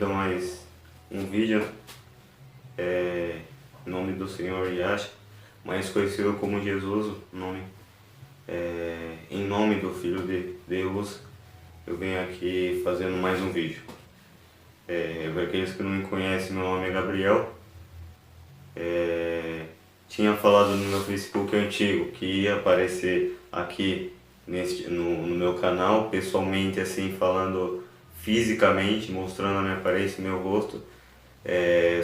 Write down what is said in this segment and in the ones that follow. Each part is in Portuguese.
bem-vindo a mais um vídeo em nome do Senhor Yahshua, mais conhecido como Jesus, em nome do Filho de Deus. Eu venho aqui fazendo mais um vídeo. Para aqueles que não me conhecem, meu nome é Gabriel. Tinha falado no meu Facebook antigo que ia aparecer aqui no meu canal, pessoalmente, assim, falando fisicamente, mostrando a minha aparência e meu rosto.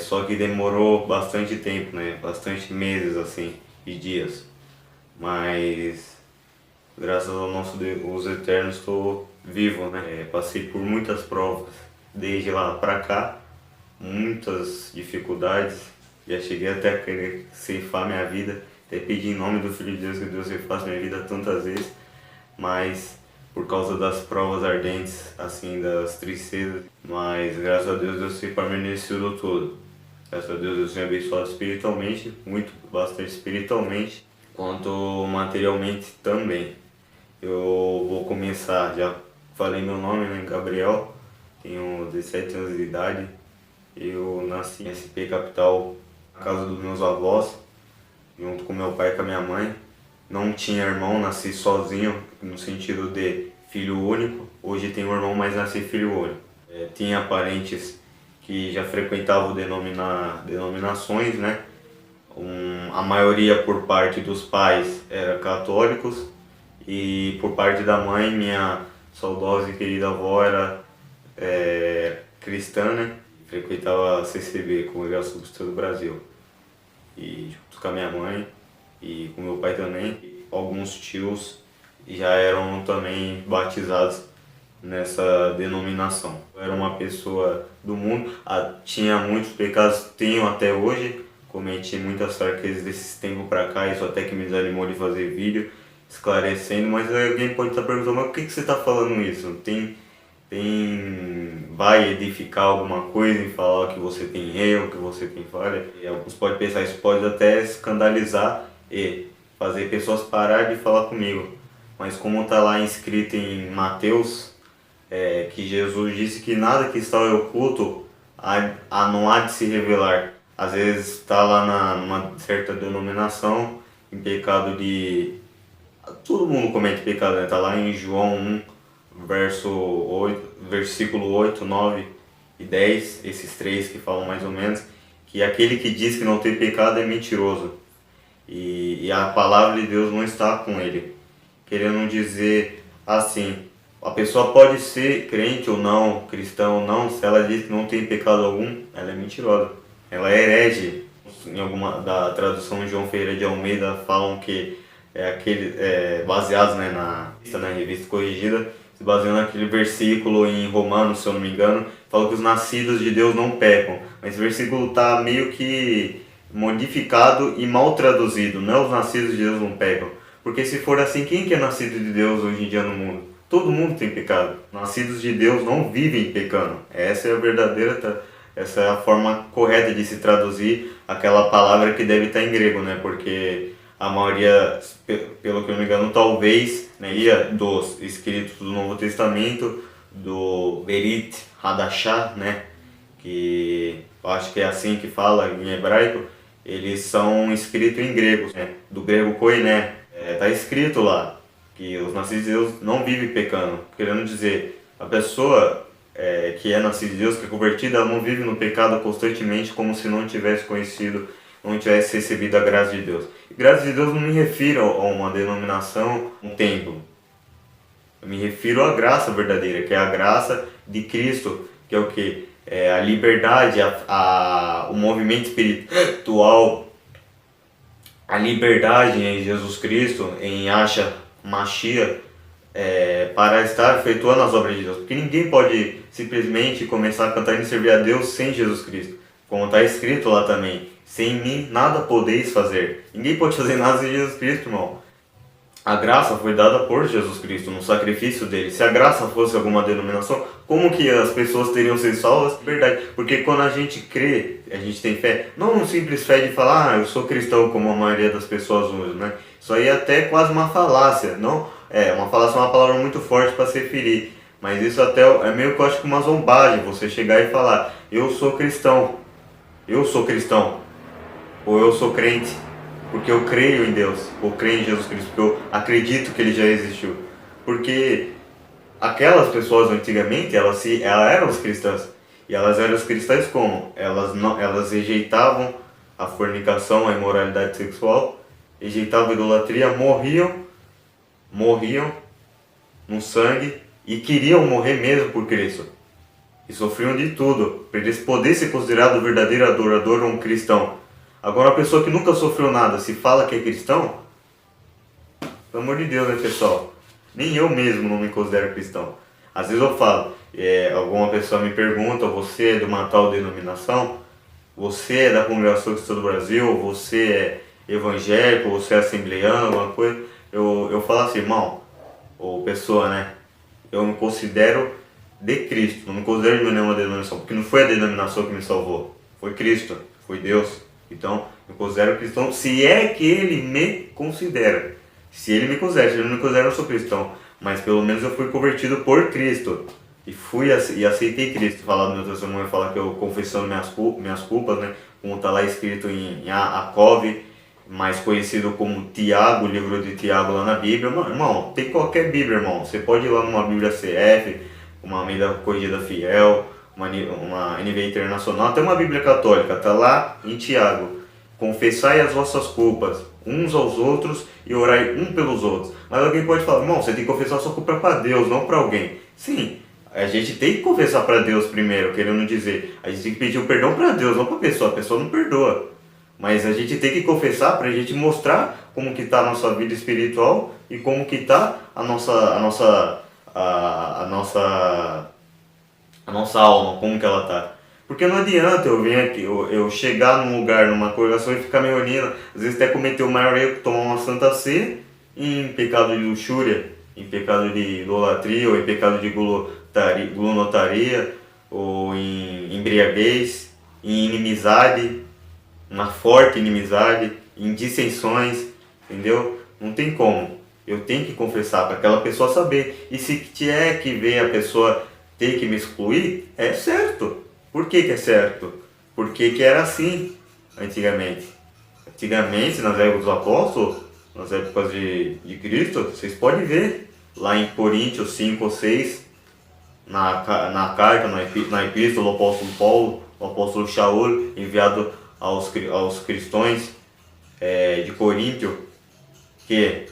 Só que demorou bastante tempo, né? Bastante meses, assim, e dias. Mas graças ao nosso Deus eterno estou vivo, né? Passei por muitas provas desde lá pra cá, muitas dificuldades. Já cheguei até a querer ceifar minha vida, até pedir em nome do Filho de Deus que Deus ceifasse minha vida tantas vezes, mas por causa das provas ardentes, assim, das tristezas, mas graças a Deus Deus se permaneceu todo. Graças a Deus Deus tem abençoado espiritualmente, bastante espiritualmente, quanto materialmente também. Eu vou começar, já falei meu nome, né, Gabriel, tenho 17 anos de idade, eu nasci em SP Capital, na casa dos meus avós, junto com meu pai e com a minha mãe. Não tinha irmão, nasci sozinho, no sentido de filho único. Hoje tenho um irmão, mas nasci filho único. Tinha parentes que já frequentavam denominações, né? A maioria por parte dos pais era católicos e por parte da mãe, minha saudosa e querida avó era cristã, né? Frequentava a CCB, Congregação Cristã do Brasil, e junto com a minha mãe e com meu pai também, alguns tios já eram também batizados nessa denominação. Eu era uma pessoa do mundo, tinha muitos pecados, tenho até hoje, cometi muitas fraquezas desses tempos pra cá, isso até que me desanimou de fazer vídeo esclarecendo, mas alguém pode estar perguntando, mas por que você está falando isso? Vai edificar alguma coisa em falar que você tem erro, que você tem falha? E alguns podem pensar, isso pode até escandalizar e fazer pessoas parar de falar comigo. Mas como está lá escrito em Mateus, que Jesus disse que nada que está oculto não há de se revelar. Às vezes está lá numa certa denominação, em pecado de... Todo mundo comete pecado, né? Está lá em João 1, versículo 8, 9 e 10, esses três que falam mais ou menos, que aquele que diz que não tem pecado é mentiroso e a palavra de Deus não está com ele. Querendo dizer assim, a pessoa pode ser crente ou não, cristão ou não, se ela diz que não tem pecado algum, ela é mentirosa, ela é herege. Em alguma da tradução de João Ferreira de Almeida falam que baseados, né, na revista corrigida, se baseando naquele versículo em Romanos, se eu não me engano, fala que os nascidos de Deus não pecam. Mas esse versículo está meio que modificado e mal traduzido, não é os nascidos de Deus não pecam. Porque se for assim, quem que é nascido de Deus hoje em dia no mundo? Todo mundo tem pecado. Nascidos de Deus não vivem pecando. Essa é a verdadeira, essa é a forma correta de se traduzir aquela palavra que deve estar em grego, né? Porque a maioria, pelo que eu não me engano, talvez, né, dos escritos do Novo Testamento, do Berit Hadashah, né, que eu acho que é assim que fala em hebraico, eles são escritos em grego, né, do grego koiné. Tá escrito lá que os nascidos de Deus não vivem pecando, querendo dizer, a pessoa que é nascida de Deus, que é convertida, ela não vive no pecado constantemente como se não tivesse conhecido, não tivesse recebido a graça de Deus. E graça de Deus não me refiro a uma denominação, um templo. Eu me refiro à graça verdadeira, que é a graça de Cristo, que é o que? A liberdade, o movimento espiritual, a liberdade em Jesus Cristo, em Yahshua Mashiach, para estar efetuando as obras de Deus. Porque ninguém pode simplesmente começar a cantar e servir a Deus sem Jesus Cristo. Como está escrito lá também, sem mim nada podeis fazer. Ninguém pode fazer nada sem Jesus Cristo, irmão. A graça foi dada por Jesus Cristo, no sacrifício dele. Se a graça fosse alguma denominação, como que as pessoas teriam sido salvas? Verdade, porque quando a gente crê, a gente tem fé, não uma simples fé de falar, eu sou cristão, como a maioria das pessoas usam, né? Isso aí é até quase uma falácia, não? Uma falácia é uma palavra muito forte para se referir. Mas isso até é meio que eu acho que uma zombagem, você chegar e falar, eu sou cristão, ou eu sou crente, porque eu creio em Deus, ou creio em Jesus Cristo, porque eu acredito que Ele já existiu. Porque aquelas pessoas antigamente, elas eram as cristãs. E elas eram as cristãs como? Elas rejeitavam a fornicação, a imoralidade sexual, rejeitavam a idolatria, morriam no sangue e queriam morrer mesmo por Cristo. E sofriam de tudo, para eles poderem ser considerados verdadeiro adorador ou um cristão. Agora, a pessoa que nunca sofreu nada, se fala que é cristão, pelo amor de Deus, né, pessoal? Nem eu mesmo não me considero cristão. Às vezes eu falo, alguma pessoa me pergunta, você é de uma tal denominação? Você é da Congregação Cristã do Brasil? Você é evangélico? Você é assembleano? Alguma coisa? Eu falo assim, irmão, ou pessoa, né? Eu me considero de Cristo, não me considero de nenhuma denominação, porque não foi a denominação que me salvou, foi Cristo, foi Deus. Então, eu me considero cristão, se é que Ele me considera. Se Ele me considera, se Ele não me considera, eu sou cristão. Mas pelo menos eu fui convertido por Cristo. E aceitei Cristo. Falar do meu testemunho, falar que eu confessando minhas culpas, né? Como está lá escrito em Jacob, mais conhecido como Tiago, o livro de Tiago lá na Bíblia. Mano, irmão, tem qualquer Bíblia, irmão. Você pode ir lá numa Bíblia CF, uma Almeida Corrigida Fiel, uma NVI Internacional, até uma Bíblia Católica, está lá em Tiago. Confessai as vossas culpas uns aos outros e orai um pelos outros. Mas alguém pode falar, irmão, você tem que confessar a sua culpa para Deus, não para alguém. Sim, a gente tem que confessar para Deus primeiro, querendo dizer, a gente tem que pedir o perdão para Deus, não para a pessoa não perdoa. Mas a gente tem que confessar para a gente mostrar como que está a nossa vida espiritual e como que está a nossa alma, como que ela está. Porque não adianta eu vir aqui, eu chegar num lugar, numa congregação e ficar me reunindo, às vezes até cometer o maior erro, tomar uma santa ceia em pecado de luxúria, em pecado de idolatria, ou em pecado de glunotaria, ou em embriaguez, em inimizade, uma forte inimizade, em dissensões, entendeu? Não tem como. Eu tenho que confessar para aquela pessoa saber. E se tiver que ver a pessoa ter que me excluir, é certo. Por que é certo? Porque que era assim antigamente. Antigamente, nas épocas dos apóstolos, nas épocas de Cristo, vocês podem ver lá em Coríntios 5 ou 6, na carta, na epístola do apóstolo Paulo, o apóstolo Shaul, enviado aos cristãos de Coríntio, que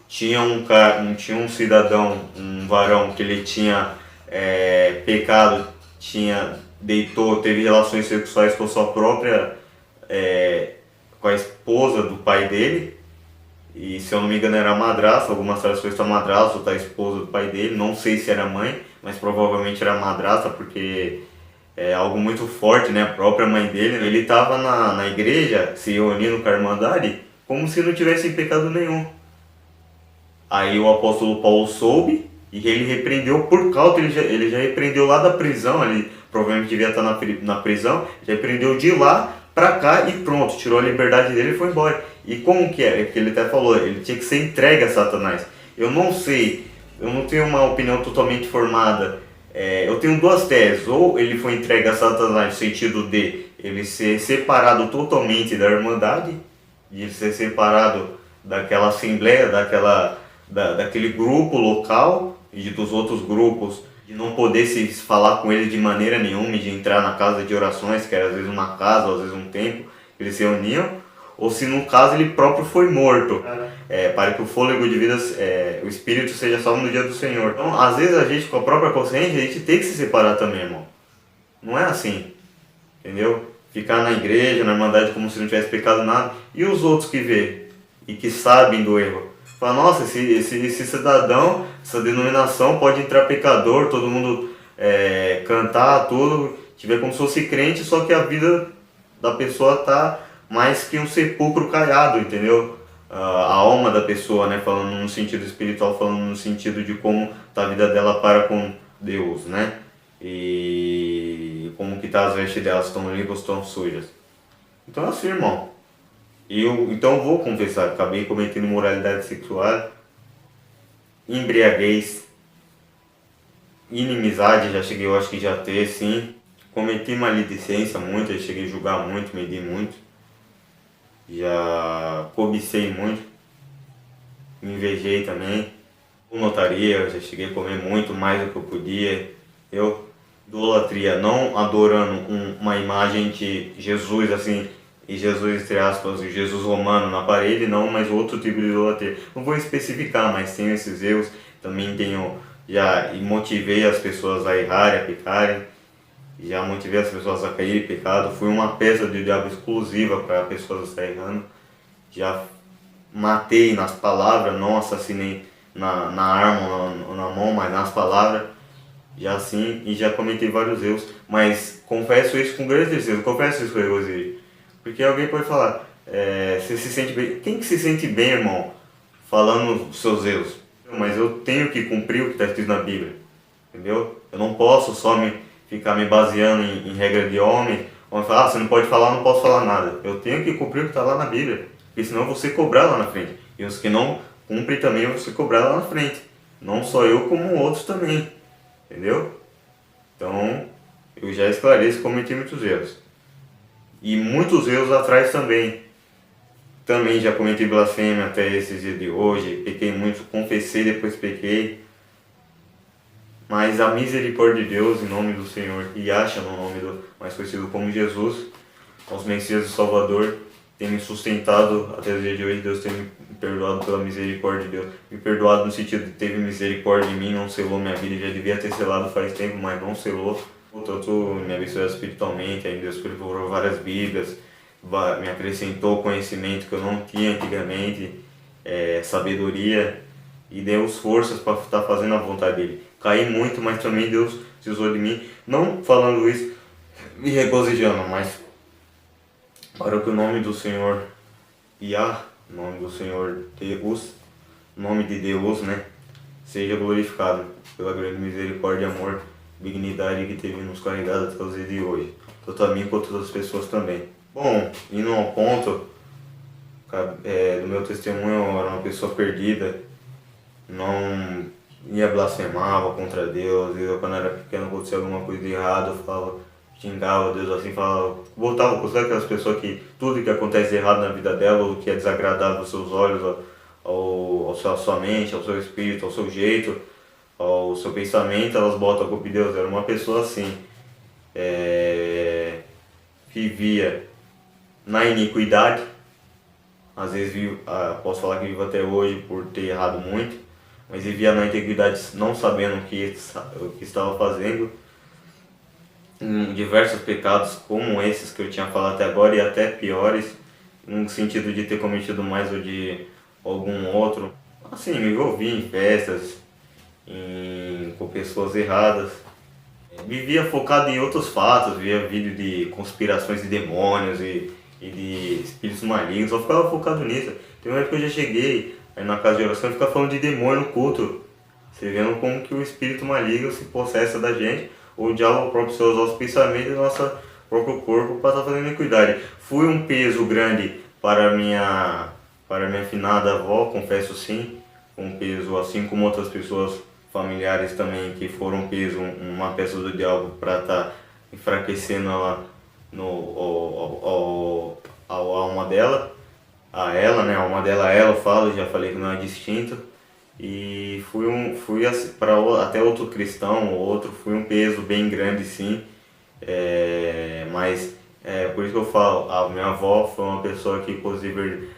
tinha um cidadão, um varão, que ele tinha pecado, teve relações sexuais com sua própria, com a esposa do pai dele, e se eu não me engano era madrasta, algumas traduções está madrasta, ou tá a esposa do pai dele, não sei se era mãe, mas provavelmente era madrasta, porque é algo muito forte, né? A própria mãe dele, né? Ele estava na igreja, se reunindo com a Irmandade, como se não tivesse pecado nenhum. Aí o apóstolo Paulo soube e ele repreendeu por causa, ele já repreendeu lá da prisão, ele provavelmente devia estar na prisão, já repreendeu de lá pra cá e pronto, tirou a liberdade dele e foi embora. E como que é? Que ele até falou, ele tinha que ser entregue a Satanás. Eu não sei, eu não tenho uma opinião totalmente formada. Eu tenho duas teses, ou ele foi entregue a Satanás no sentido de ele ser separado totalmente da Irmandade, de ele ser separado daquela assembleia, daquele grupo local e dos outros grupos, de não poder se falar com ele de maneira nenhuma, de entrar na casa de orações, que era às vezes uma casa, ou às vezes um templo, eles se reuniam, ou se no caso ele próprio foi morto, para que o fôlego de vida, o espírito seja salvo no dia do Senhor. Então, às vezes a gente, com a própria consciência, a gente tem que se separar também, irmão. Não é assim, entendeu? Ficar na igreja, na Irmandade, como se não tivesse pecado nada, e os outros que vê e que sabem do erro. Fala, nossa, esse cidadão, essa denominação pode entrar pecador, todo mundo cantar, tudo, tiver como se fosse crente, só que a vida da pessoa tá mais que um sepulcro caiado, entendeu? A alma da pessoa, né, falando no sentido espiritual, falando no sentido de como tá a vida dela para com Deus, né? E como que tá as vestes delas, estão limpas, estão sujas. Então assim, irmão. Então eu vou confessar, acabei cometendo imoralidade sexual, embriaguez, inimizade, já cheguei, eu acho que já ter, sim. Cometi maledicência muito, já cheguei a julgar muito, medir muito. Já cobicei muito, me invejei também. Notaria, eu já cheguei a comer muito mais do que eu podia. Eu, idolatria, não adorando uma imagem de Jesus, assim, e Jesus, entre aspas, o Jesus romano na parede, não, mas outro tipo de idolatria. Não vou especificar, mas tenho esses erros. Também tenho, já e motivei as pessoas a errarem, a pecarem. Já motivei as pessoas a cair em pecado. Fui uma peça de diabo exclusiva para pessoas estar errando. Já matei nas palavras, não assassinei na arma, na mão, mas nas palavras. Já sim, e já cometi vários erros. Mas confesso isso com grande tristeza, confesso isso com regozijo. Porque alguém pode falar, você se sente bem. Quem que se sente bem, irmão, falando os seus erros? Mas eu tenho que cumprir o que está escrito na Bíblia. Entendeu? Eu não posso só ficar me baseando em regra de homem. Homem fala, você não pode falar, eu não posso falar nada. Eu tenho que cumprir o que está lá na Bíblia. Porque senão eu vou ser cobrado lá na frente. E os que não cumprem também vão ser cobrados lá na frente. Não só eu, como outros também. Entendeu? Então, eu já esclareço que cometi muitos erros. E muitos erros atrás também. Também já cometi blasfêmia até esses dias de hoje. Pequei muito, confessei, depois pequei. Mas a misericórdia de Deus, em nome do Senhor, e acha no nome do mais conhecido como Jesus, aos Messias do Salvador, tem me sustentado até o dia de hoje. Deus tem me perdoado pela misericórdia de Deus. Me perdoado no sentido de teve misericórdia de mim, não selou minha vida, já devia ter selado faz tempo, mas não selou. Portanto, me abençoou espiritualmente, aí Deus preparou várias Bíblias, me acrescentou conhecimento que eu não tinha antigamente, sabedoria, e deu forças para estar fazendo a vontade dele. Caí muito, mas também Deus se usou de mim, não falando isso me regozijando, mas para que o nome do Senhor Iá, o nome do Senhor Deus, nome de Deus, né, seja glorificado pela grande misericórdia e amor, dignidade que teve nos carregado até os dias de hoje, tanto a mim quanto as pessoas também. Bom, indo ao ponto do meu testemunho, eu era uma pessoa perdida, não ia blasfemava contra Deus. Eu, quando era pequeno, acontecia alguma coisa de errado, eu falava, xingava Deus assim, falava, voltava, sabe aquelas pessoas que tudo que acontece de errado na vida dela, ou que é desagradável aos seus olhos, à sua mente, ao seu espírito, ao seu jeito, ao seu pensamento, elas botam a culpa em Deus. Era uma pessoa assim, vivia na iniquidade, às vezes posso falar que vivo até hoje por ter errado muito, mas vivia na integridade não sabendo o que estava fazendo, em diversos pecados como esses que eu tinha falado até agora e até piores, no sentido de ter cometido mais ou de algum outro. Assim, me envolvi em festas, com pessoas erradas. Vivia focado em outros fatos, via vídeo de conspirações de demônios e de espíritos malignos, só ficava focado nisso. Tem uma época que eu já cheguei aí na casa de oração e ficava falando de demônio no culto. Você vendo como que o espírito maligno se possessa da gente, ou o diabo próprio se usar os pensamentos do nosso próprio corpo para estar fazendo iniquidade. Fui um peso grande para minha finada avó, confesso sim, um peso assim como outras pessoas familiares também que foram peso, uma peça do diabo para estar enfraquecendo ela a alma dela, a ela, né, a alma dela, a ela eu falo, já falei que não é distinto. E fui para até outro cristão, outro, fui um peso bem grande sim, mas por isso que eu falo, a minha avó foi uma pessoa que inclusive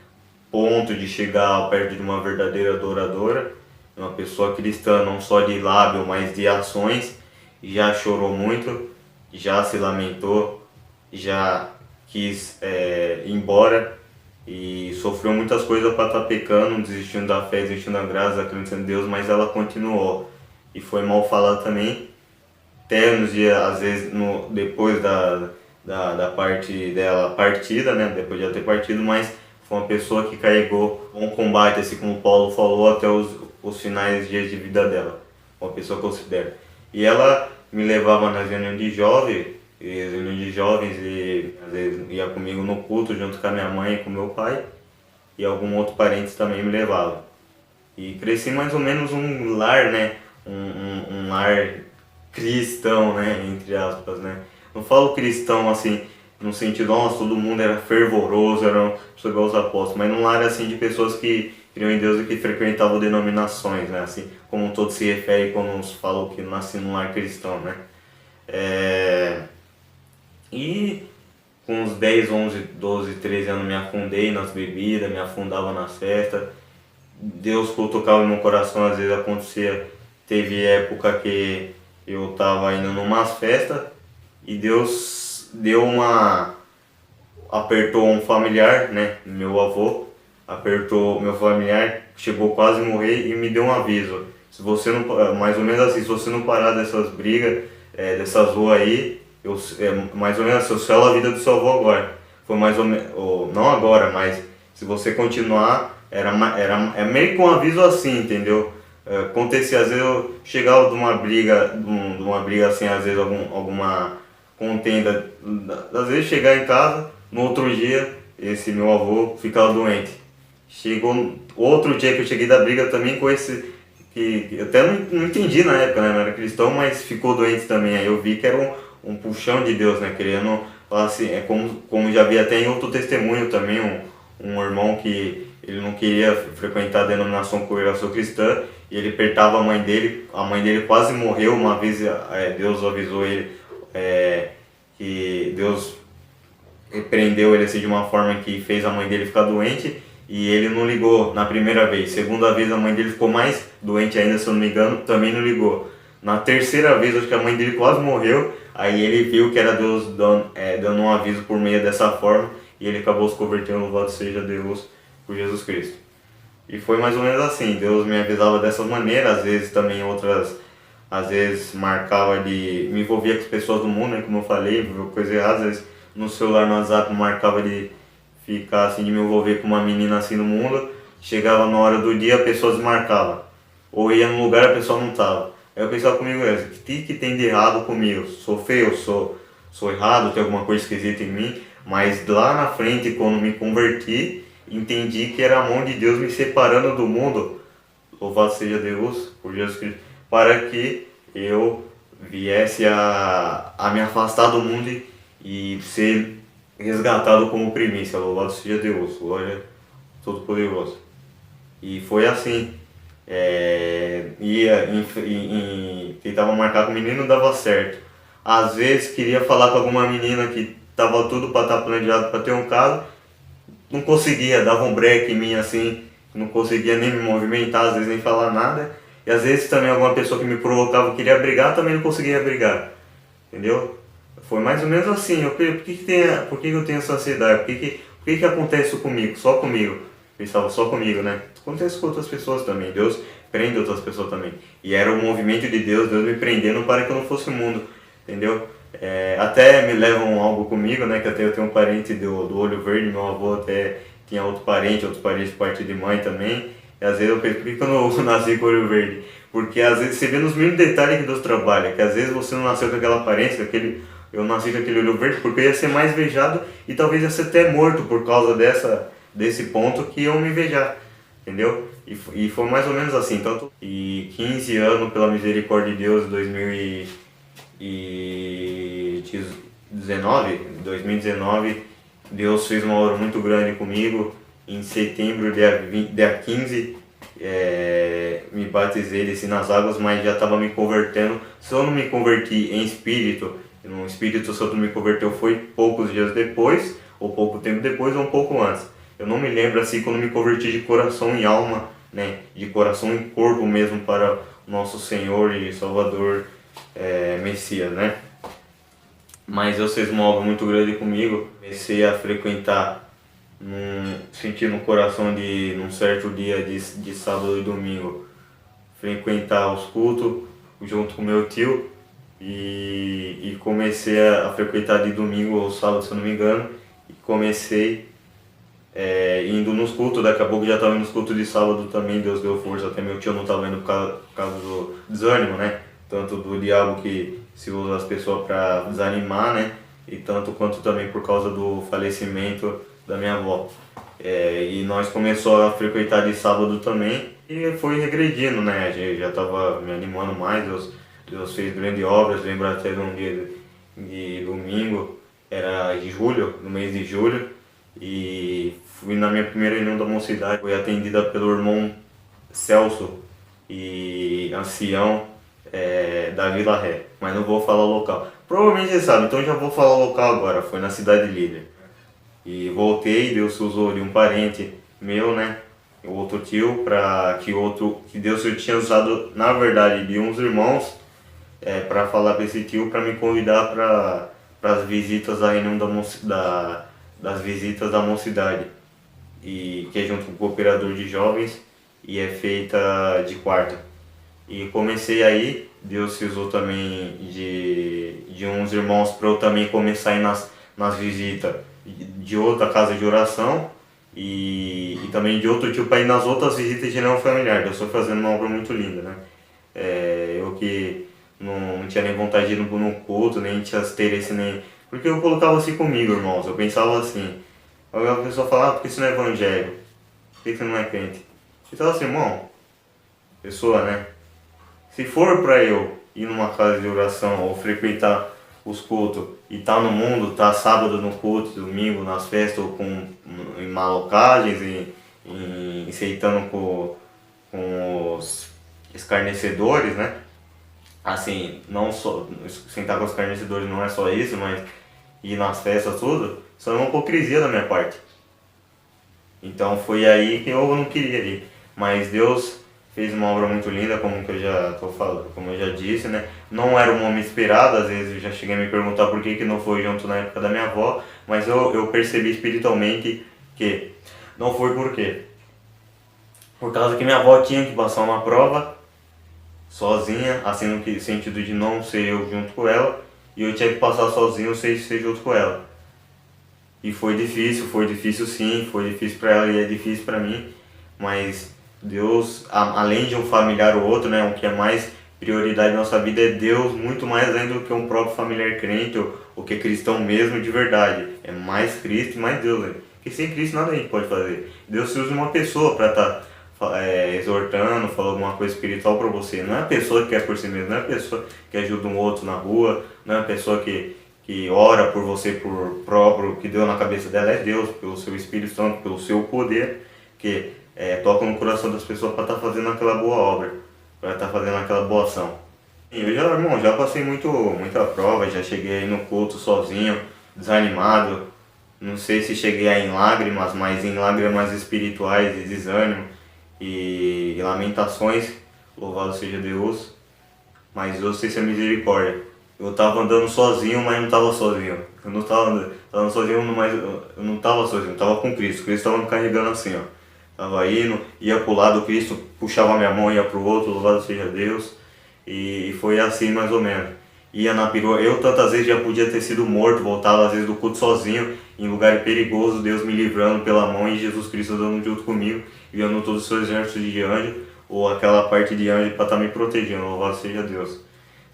ponto de chegar perto de uma verdadeira adoradora, uma pessoa cristã não só de lábio, mas de ações, já chorou muito, já se lamentou, já quis ir embora e sofreu muitas coisas para estar pecando, desistindo da fé, desistindo da graça, acreditando em Deus, mas ela continuou. E foi mal falada também, até nos dias, às vezes, depois da parte dela partida, né, depois de ela ter partido, mas foi uma pessoa que carregou um combate, assim como o Paulo falou, até os finais dias de vida dela. Uma pessoa que eu considero. E ela me levava nas reuniões de jovens, e às vezes ia comigo no culto junto com a minha mãe e com meu pai, e algum outro parente também me levava. E cresci mais ou menos um lar, né? Um lar cristão, né, entre aspas, né. Não falo cristão assim, no sentido, nossa, todo mundo era fervoroso, era pessoas igual os apóstolos, mas num lar assim de pessoas que criam em Deus e que frequentavam denominações, né, assim, como todo se refere quando nos falam que nasci num lar cristão, né. É... E com uns 10, 11, 12, 13 anos me afundei nas bebidas, me afundava nas festas. Deus tocava no meu coração, às vezes acontecia, teve época que eu tava indo numas festas e Deus deu uma, apertou um familiar, né, meu avô, apertou meu familiar, chegou quase a morrer e me deu um aviso. Se você não, mais ou menos assim, se você não parar dessas brigas, dessas ruas aí, mais ou menos assim, eu selo a vida do seu avô agora. Foi mais ou menos, não agora, mas se você continuar, é meio que um aviso assim, entendeu? Acontecia, às vezes eu chegava de uma briga, de uma briga assim, às vezes alguma contenda, às vezes chegar em casa, no outro dia, esse meu avô ficava doente. Chegou outro dia que eu cheguei da briga também com esse, que eu até não entendi na época, né? Não era cristão, mas ficou doente também. Aí eu vi que era um puxão de Deus, né? Querendo falar assim, como já vi até em outro testemunho também, um irmão que ele não queria frequentar a denominação congregação cristã e ele apertava a mãe dele quase morreu uma vez, Deus avisou ele, que Deus repreendeu ele assim de uma forma que fez a mãe dele ficar doente e ele não ligou na primeira vez. Segunda vez a mãe dele ficou mais doente ainda, se eu não me engano, também não ligou. Na terceira vez, acho que a mãe dele quase morreu, aí ele viu que era Deus dando um aviso por meio dessa forma e ele acabou se convertendo, louvado seja Deus por Jesus Cristo. E foi mais ou menos assim, Deus me avisava dessa maneira, às vezes também outras, às vezes marcava de, me envolvia com as pessoas do mundo, né, como eu falei, coisa errada, às vezes no celular, no WhatsApp, marcava de ficar assim, de me envolver com uma menina assim no mundo, chegava na hora do dia, a pessoa desmarcava, ou ia num lugar, a pessoa não tava. Aí eu pensava comigo, o que tem de errado comigo? Sou feio, sou errado, tem alguma coisa esquisita em mim, mas lá na frente, quando me converti, entendi que era a mão de Deus me separando do mundo, louvado seja Deus por Jesus Cristo, para que eu viesse a me afastar do mundo e ser resgatado como primícia, louvado seja Deus, glória Todo-Poderoso. E foi assim, tentava marcar com o menino, não dava certo. Às vezes queria falar com alguma menina que tava tudo para estar planejado para ter um caso, não conseguia, dava um break em mim assim, não conseguia nem me movimentar, às vezes nem falar nada. E às vezes também alguma pessoa que me provocava queria brigar, também não conseguia brigar, entendeu? Foi mais ou menos assim, por que eu tenho essa ansiedade? Por que acontece isso comigo? Só comigo. Pensava só comigo, né? Acontece com outras pessoas também, Deus prende outras pessoas também. E era o movimento de Deus me prendendo para que eu não fosse o mundo, entendeu? Até me levam algo comigo, né? Que até eu tenho um parente do olho verde, meu avô até tinha outros parentes por parte de mãe também. E às vezes eu penso, por que eu não nasci com o olho verde? Porque às vezes você vê nos mínimos detalhes que Deus trabalha, que às vezes você não nasceu com aquela aparência, eu nasci com aquele olho verde porque eu ia ser mais invejado e talvez ia ser até morto por causa desse ponto que iam me invejar, entendeu? E foi mais ou menos assim, tanto e 15 anos pela misericórdia de Deus, 2019, Deus fez uma obra muito grande comigo. Em setembro, dia 15, me batizei, desci nas águas, mas já estava me convertendo. Se eu não me converti em espírito, no Espírito Santo me converteu foi poucos dias depois, ou pouco tempo depois, ou um pouco antes. Eu não me lembro assim quando me converti de coração e alma, né, de coração e corpo mesmo para o nosso Senhor e Salvador, Messias, né. Mas Deus fez uma obra muito grande comigo. Comecei a frequentar, senti no coração num certo dia de sábado e domingo, frequentar os cultos junto com meu tio e comecei a frequentar de domingo ou sábado, se eu não me engano, e comecei indo nos cultos. Daqui a pouco já estava indo nos cultos de sábado também, Deus deu força, até meu tio não estava indo por causa do desânimo, né? Tanto do diabo que se usa as pessoas para desanimar, né? E tanto quanto também por causa do falecimento da minha avó. E nós começamos a frequentar de sábado também e foi regredindo, né? A gente já estava me animando mais, Deus fez grandes obras. Lembro até de um dia de domingo, era de julho, no mês de julho, e fui na minha primeira reunião da mocidade. Fui atendida pelo irmão Celso e ancião da Vila Ré, mas não vou falar o local. Provavelmente você sabe, então já vou falar o local agora. Foi na Cidade Líder. E voltei, Deus usou de um parente meu, né? Outro tio, que Deus tinha usado, na verdade, de uns irmãos, para falar para esse tio, para me convidar para as visitas da reunião das visitas da mocidade, e que é junto com o cooperador de jovens, e é feita de quarta. E comecei aí, Deus se usou também de uns irmãos para eu também começar a ir nas visitas de outra casa de oração, e também de outro tio para ir nas outras visitas de reunião familiar. Deus foi fazendo uma obra muito linda, né? Eu que não tinha nem vontade de ir no culto, nem tinha interesse, nem... Porque eu colocava assim comigo, irmãos. Eu pensava assim, aí a pessoa falava, porque isso não é evangelho? Por que você não é crente? Então assim, irmão, pessoa, né? Se for para eu ir numa casa de oração ou frequentar os cultos e tá no mundo, tá sábado no culto, domingo nas festas, ou em malocagens, em aceitando com os escarnecedores, né? Assim, não só sentar com os escarnecedores não é só isso, mas ir nas festas, tudo, isso é uma hipocrisia da minha parte. Então foi aí que eu não queria ir. Mas Deus fez uma obra muito linda, como que eu já tô falando, como eu já disse, né? Não era um homem esperado, às vezes eu já cheguei a me perguntar por que não foi junto na época da minha avó, mas eu percebi espiritualmente que não foi por quê? Por causa que minha avó tinha que passar uma prova sozinha, assim no sentido de não ser eu junto com ela, e eu tinha que passar sozinho sem ser junto com ela. E foi difícil sim, foi difícil para ela e é difícil para mim, mas Deus, além de um familiar ou outro, né, o que é mais prioridade na nossa vida é Deus, muito mais além do que um próprio familiar crente ou que é cristão mesmo de verdade. É mais Cristo e mais Deus, né? Porque sem Cristo nada a gente pode fazer. Deus se usa uma pessoa para estar exortando, falando alguma coisa espiritual para você. Não é a pessoa que quer por si mesmo, não é a pessoa que ajuda um outro na rua, não é a pessoa que ora por você por próprio, que deu na cabeça dela, é Deus, pelo seu Espírito Santo, pelo seu poder, que toca no coração das pessoas para estar fazendo aquela boa obra, para estar fazendo aquela boa ação. E eu já passei muita prova, já cheguei aí no culto sozinho, desanimado, não sei se cheguei aí em lágrimas, mas em lágrimas espirituais, de desânimo e lamentações, louvado seja Deus, mas Deus tem essa misericórdia. Eu tava andando sozinho, mas não tava sozinho. Eu não tava andando sozinho, mas eu não tava sozinho, eu tava com Cristo. Cristo tava me carregando assim, ó. Tava indo, ia pro lado, Cristo puxava minha mão, ia pro outro, louvado seja Deus. E foi assim mais ou menos. Ia na perua, eu tantas vezes já podia ter sido morto, voltava às vezes do culto sozinho, em lugar perigoso, Deus me livrando pela mão e Jesus Cristo andando junto comigo, enviando todo o seu exército de anjo, ou aquela parte de anjo para estar me protegendo, louvado seja Deus.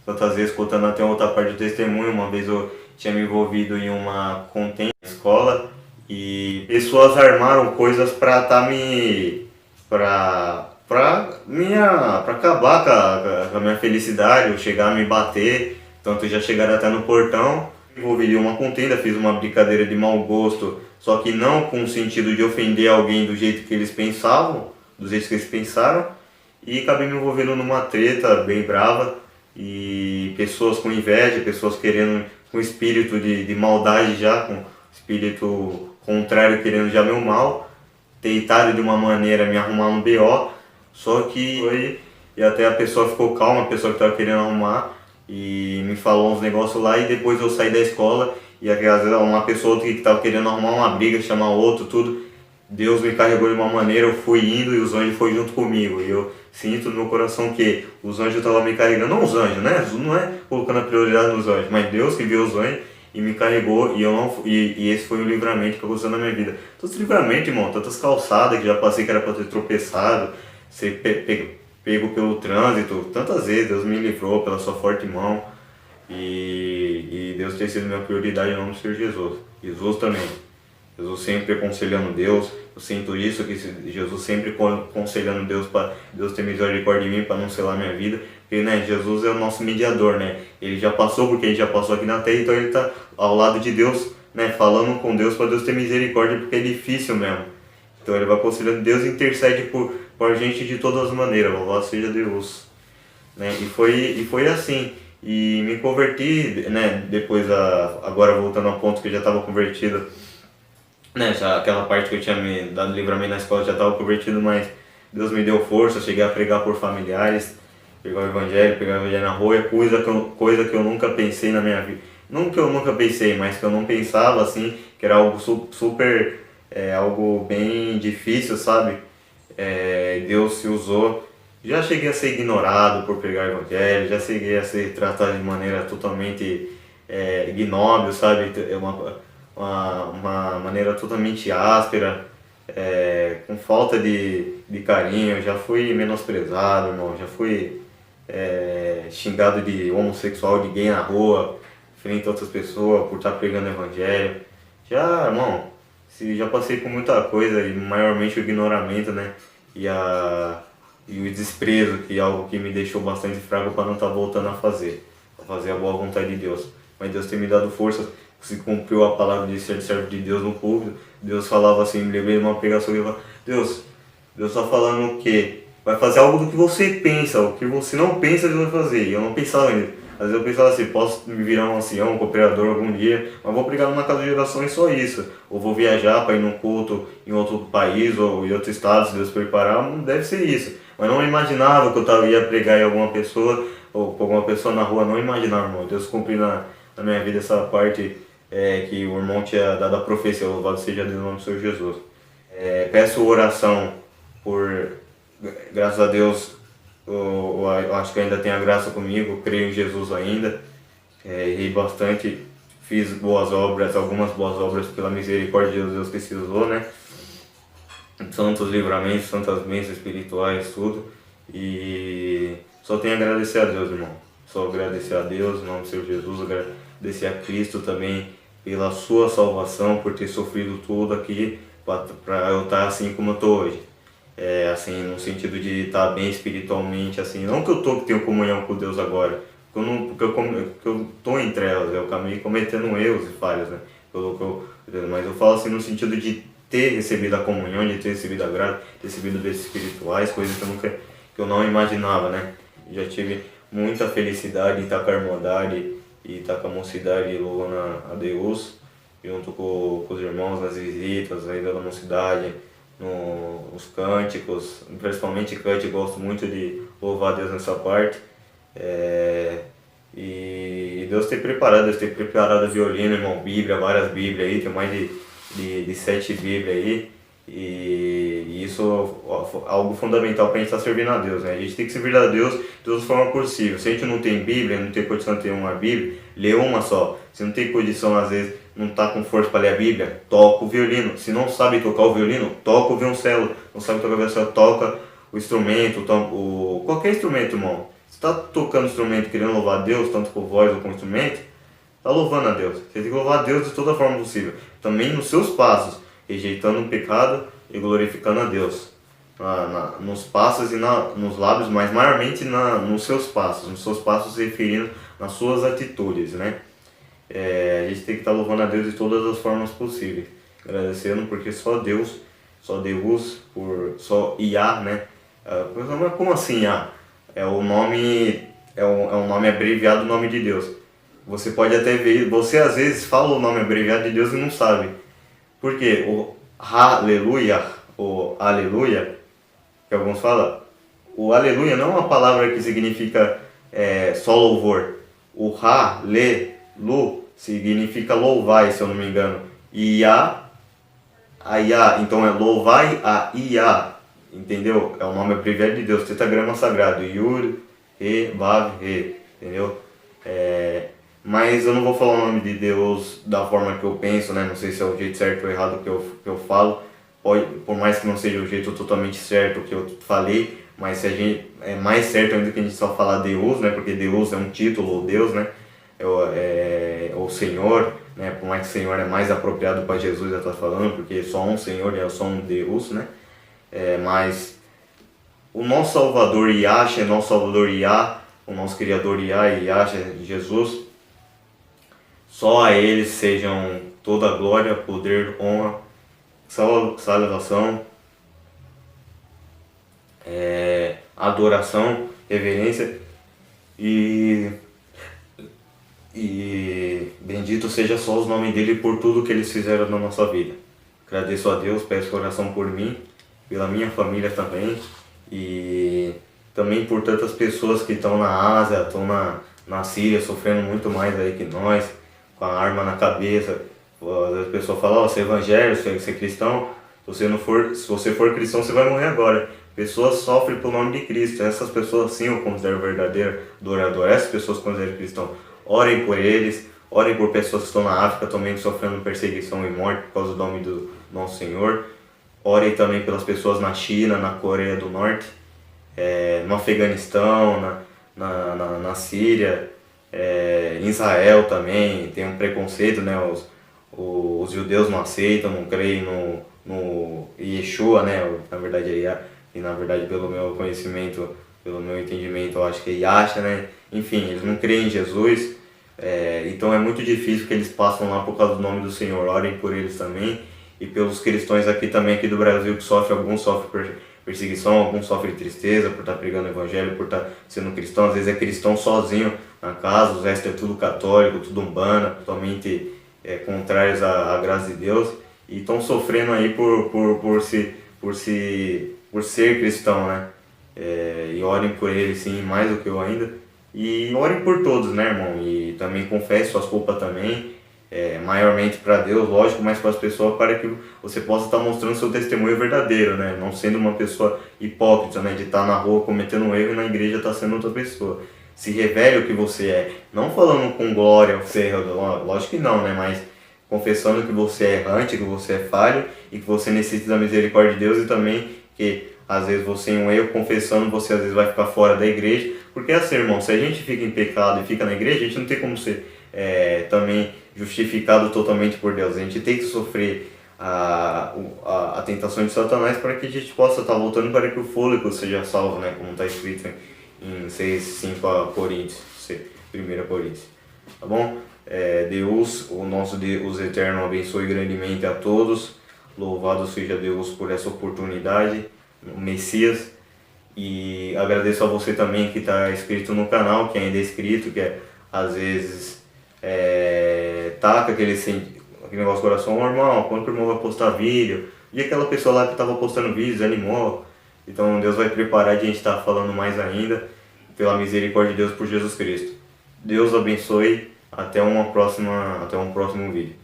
Tantas vezes, contando até outra parte do testemunho, uma vez eu tinha me envolvido em uma contenda na escola e pessoas armaram coisas para acabar com a minha felicidade, ou chegar a me bater, tanto já chegaram até no portão. Me envolvi em uma contenda, fiz uma brincadeira de mau gosto, só que não com o sentido de ofender alguém do jeito que eles pensavam, do jeito que eles pensaram, e acabei me envolvendo numa treta bem brava. E pessoas com inveja, pessoas querendo, com espírito de maldade já, com espírito contrário querendo já meu mal, tentaram de uma maneira me arrumar um BO, só que foi, e até a pessoa ficou calma, a pessoa que estava querendo arrumar, e me falou uns negócios lá, e depois eu saí da escola, e às vezes uma pessoa que estava querendo arrumar uma briga, chamar outro, tudo, Deus me carregou de uma maneira, eu fui indo e os anjos foram junto comigo. E eu sinto no meu coração que os anjos estavam me carregando. Não os anjos, né? Não é colocando a prioridade nos anjos, mas Deus que viu os anjos e me carregou. E esse foi o livramento que eu gostei na minha vida. Tantos livramentos, irmão, tantas calçadas que já passei que era para ter tropeçado, ser pego pelo trânsito. Tantas vezes Deus me livrou pela sua forte mão. E Deus tem sido minha prioridade em nome do Senhor Jesus. Jesus também. Jesus sempre aconselhando Deus, Eu sinto isso, que Jesus sempre aconselhando Deus para Deus ter misericórdia de mim, para não selar minha vida. Porque, né, Jesus é o nosso mediador, né? Ele já passou porque a gente já passou aqui na terra, então ele está ao lado de Deus, né, falando com Deus para Deus ter misericórdia, porque é difícil mesmo. Então ele vai aconselhando, Deus intercede por a gente de todas as maneiras, louvado seja Deus. Né? E foi assim. E me converti, né, depois, agora voltando ao ponto que eu já estava convertido, né, já aquela parte que eu tinha me dado livramento na escola, já estava convertido, mas Deus me deu força, cheguei a pregar por familiares, pregar o evangelho na rua, coisa que eu nunca pensei na minha vida. Não que eu nunca pensei, mas que eu não pensava assim, que era algo super, algo bem difícil, sabe? Deus se usou. Já cheguei a ser ignorado por pregar o evangelho, já cheguei a ser tratado de maneira totalmente ignóbil, sabe? Uma maneira totalmente áspera, com falta de carinho. Já fui menosprezado, irmão, já fui xingado de homossexual, de gay na rua, frente a outras pessoas por estar pregando o evangelho. Já, irmão, já passei por muita coisa, e maiormente o ignoramento, né? E o desprezo, que é algo que me deixou bastante fraco para não estar voltando a fazer a boa vontade de Deus. Mas Deus tem me dado força, se cumpriu a palavra de ser servo de Deus no púlpito. Deus falava assim, me lembrei de uma pregação que eu falava, Deus está falando o quê? Vai fazer algo do que você pensa, o que você não pensa, Deus vai fazer. E eu não pensava ainda. Às vezes eu pensava assim, posso me virar um ancião, um cooperador algum dia, mas vou pregar numa casa de oração e só isso. Ou vou viajar para ir num culto em outro país ou em outro estado, se Deus preparar, não deve ser isso. Mas não imaginava que eu ia pregar em alguma pessoa, ou com alguma pessoa na rua, não imaginava, irmão. Deus cumpriu na minha vida essa parte que o irmão tinha dado a profecia, louvado seja Deus no nome do Senhor Jesus. Peço oração por, graças a Deus, eu acho que ainda tem a graça comigo, creio em Jesus ainda, errei bastante, fiz boas obras, algumas boas obras pela misericórdia de Deus que se usou, né? Santos livramentos, santas bênçãos espirituais, tudo. E só tenho a agradecer a Deus, irmão. Só agradecer a Deus, em nome do Senhor Jesus, agradecer a Cristo também pela sua salvação, por ter sofrido tudo aqui, para eu estar assim como eu estou hoje. Assim, no sentido de estar bem espiritualmente, assim, não que eu tenho comunhão com Deus agora, porque eu estou em trevas, eu caminho cometendo erros e falhas, né? Mas eu falo assim no sentido de ter recebido a comunhão, de ter recebido a graça, ter recebido bênçãos espirituais, coisas que eu não imaginava, né? Já tive muita felicidade em estar com a irmandade e estar com a mocidade louvando a Deus, junto com os irmãos nas visitas ainda da mocidade, nos cânticos, principalmente cântico, gosto muito de louvar a Deus nessa parte. E Deus tem preparado violino, irmão, Bíblia, várias Bíblias aí, tem mais de 7 Bíblias aí, e isso é algo fundamental para a gente estar servindo a Deus, né? A gente tem que servir a Deus de todas as formas possíveis. Se a gente não tem Bíblia, não tem condição de ter uma Bíblia, lê uma só. Se não tem condição, às vezes, não está com força para ler a Bíblia, toca o violino. Se não sabe tocar o violino, toca o violoncelo. Não sabe tocar o violoncelo, toca o instrumento, qualquer instrumento, irmão. Se está tocando instrumento querendo louvar a Deus, tanto com voz ou com instrumento, está louvando a Deus. Você tem que louvar a Deus de toda forma possível. Também nos seus passos, rejeitando o pecado e glorificando a Deus. Nos passos e nos lábios, mas maiormente nos seus passos se referindo nas suas atitudes, né? A gente tem que estar louvando a Deus de todas as formas possíveis, agradecendo porque só Deus, só Iá, né? Mas como assim Iá? É um nome abreviado do nome de Deus. Você pode até ver, você às vezes fala o nome abreviado de Deus e não sabe. Por quê? O aleluia, que alguns falam, o aleluia não é uma palavra que significa só louvor. O lu significa louvai, se eu não me engano. Iá, então é louvai a Iá, entendeu? É o nome abreviado de Deus, tetragrama sagrado, Yud, Re, Vav, Re, entendeu? Mas eu não vou falar o nome de Deus da forma que eu penso, né? Não sei se é o jeito certo ou errado que eu falo. Por mais que não seja o jeito totalmente certo que eu falei, mas se a gente, é mais certo ainda que a gente só falar Deus, né? Porque Deus é um título, ou Deus, né? O Senhor, né? Por mais que Senhor é mais apropriado para Jesus já está falando, porque só um Senhor é só um Deus, né? Mas o nosso Salvador Yahshua, nosso Salvador Yah, o nosso Criador Yah e Yahshua, Jesus, só a Ele sejam toda a glória, poder, honra, salvação, adoração, reverência e bendito seja só os nomes dele por tudo que eles fizeram na nossa vida. Agradeço a Deus, peço oração por mim, pela minha família também e também por tantas pessoas que estão na Ásia, estão na Síria sofrendo muito mais aí que nós, com a arma na cabeça. As pessoas falam, você é evangélico, você é cristão, se você for cristão você vai morrer agora. Pessoas sofrem pelo nome de Cristo, essas pessoas sim eu considero verdadeiro adorador, essas pessoas eu considero cristão. Orem por eles, orem por pessoas que estão na África também sofrendo perseguição e morte por causa do nome do nosso Senhor. Orem também pelas pessoas na China, na Coreia do Norte, no Afeganistão, na Síria, em Israel também tem um preconceito, né? Os judeus não aceitam, não creem no Yeshua, né? Na verdade e na verdade pelo meu conhecimento, pelo meu entendimento, eu acho que é Yahshua, né? Enfim, eles não creem em Jesus, então é muito difícil que eles passam lá por causa do nome do Senhor. Orem por eles também e pelos cristãos aqui também aqui do Brasil que sofrem, alguns sofrem perseguição, alguns sofrem tristeza por estar pregando o evangelho, por estar sendo cristão, às vezes é cristão sozinho na casa, os restos é tudo católico, tudo umbanda, totalmente contrários à graça de Deus e estão sofrendo aí por ser cristão, né? E orem por eles sim, mais do que eu ainda. E orem por todos, né, irmão? E também confesse suas culpas também, maiormente para Deus, lógico, mas para as pessoas, para que você possa estar mostrando seu testemunho verdadeiro, né? Não sendo uma pessoa hipócrita, né? De estar na rua cometendo um erro e na igreja estar sendo outra pessoa. Se revele o que você é, não falando com glória, lógico que não, né? Mas confessando que você é errante, que você é falho e que você necessita da misericórdia de Deus e também que às vezes você em um erro confessando, você às vezes vai ficar fora da igreja, porque assim, irmão, se a gente fica em pecado e fica na igreja, a gente não tem como ser também justificado totalmente por Deus. A gente tem que sofrer a tentação de Satanás para que a gente possa estar voltando para que o fôlego seja salvo, né? Como está escrito em 6:5 Coríntios, 1 Coríntios. Tá bom? Deus, o nosso Deus eterno, abençoe grandemente a todos. Louvado seja Deus por essa oportunidade, o Messias. E agradeço a você também que está inscrito no canal, que ainda é inscrito, que às vezes tá com aquele negócio do coração, irmão, quando o irmão vai postar vídeo? E aquela pessoa lá que estava postando vídeos animou. Então Deus vai preparar de a gente estar falando mais ainda, pela misericórdia de Deus por Jesus Cristo. Deus abençoe, até um próximo vídeo.